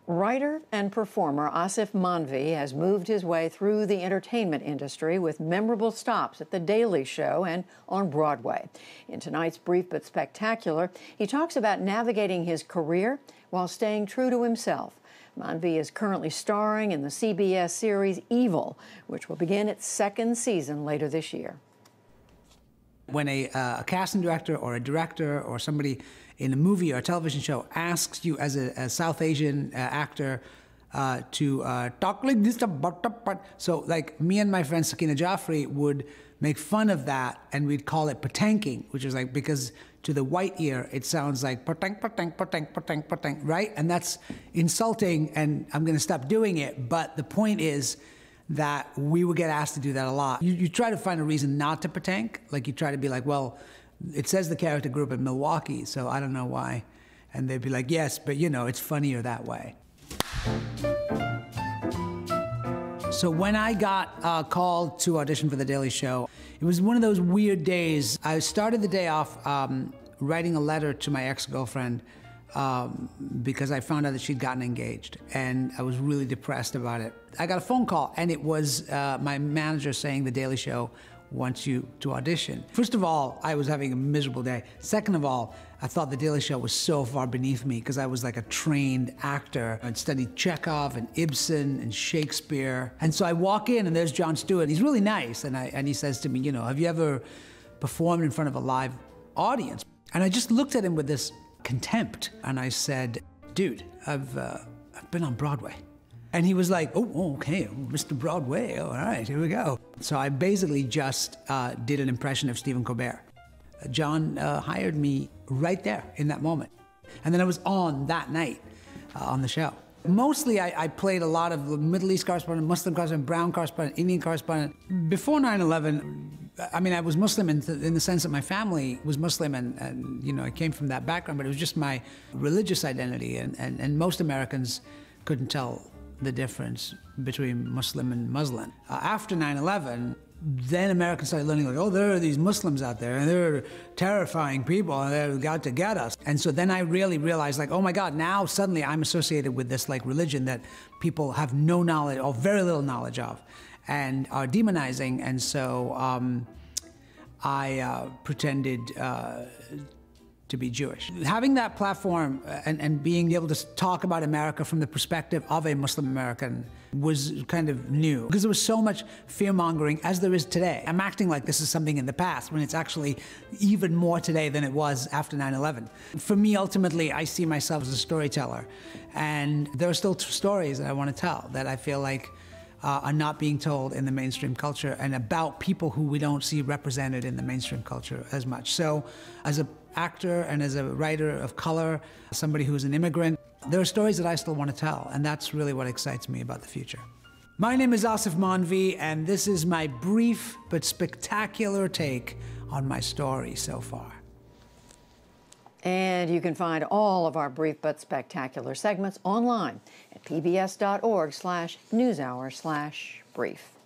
Writer and performer Asif Manvi has moved his way through the entertainment industry with memorable stops at The Daily Show and on Broadway. In tonight's Brief but Spectacular, he talks about navigating his career while staying true to himself. Manvi is currently starring in the CBS series Evil, which will begin its second season later this year. When a casting director or a director or somebody in a movie or a television show asks you as a South Asian actor to talk like this, so like me and my friend Sakina Jaffrey would make fun of that, and we'd call it patanking, which is like, because to the white ear it sounds like patang, patang, patang, patang, patang, right? And that's insulting, and I'm gonna stop doing it. But the point is that we would get asked to do that a lot. You try to find a reason not to patank. Like, you try to be like, well, it says the character grew up in Milwaukee, so I don't know why. And they'd be like, yes, but you know, it's funnier that way. So when I got called to audition for The Daily Show, it was one of those weird days. I started the day off writing a letter to my ex-girlfriend because I found out that she'd gotten engaged, and I was really depressed about it. I got a phone call, and it was my manager saying The Daily Show wants you to audition. First of all, I was having a miserable day. Second of all, I thought The Daily Show was so far beneath me because I was like a trained actor. I'd studied Chekhov and Ibsen and Shakespeare. And so I walk in, and there's Jon Stewart. He's really nice, and he says to me, you know, have you ever performed in front of a live audience? And I just looked at him with this contempt, and I said, dude, I've been on Broadway. And he was like, oh, okay, Mr. Broadway, all right, here we go. So I basically just did an impression of Stephen Colbert. Jon hired me right there in that moment. And then I was on that night on the show. Mostly I played a lot of Middle East correspondent, Muslim correspondent, brown correspondent, Indian correspondent. Before 9/11, I mean, I was Muslim in the sense that my family was Muslim, and you know, I came from that background, but it was just my religious identity, and most Americans couldn't tell the difference between Muslim and Muslim. After 9/11, then Americans started learning, like, oh, there are these Muslims out there, and they're terrifying people, and they've got to get us. And so then I really realized, like, oh my God, now suddenly I'm associated with this like religion that people have no knowledge or very little knowledge of, and are demonizing. And so I pretended to be Jewish. Having that platform and being able to talk about America from the perspective of a Muslim American was kind of new, because there was so much fear-mongering, as there is today. I'm acting like this is something in the past, when it's actually even more today than it was after 9/11. For me, ultimately, I see myself as a storyteller, and there are still stories that I want to tell that I feel like are not being told in the mainstream culture, and about people who we don't see represented in the mainstream culture as much. So as an actor and as a writer of color, somebody who's an immigrant, there are stories that I still want to tell, and that's really what excites me about the future. My name is Asif Manvi, and this is my brief but spectacular take on my story so far. And you can find all of our Brief but Spectacular segments online at pbs.org/newshour/brief.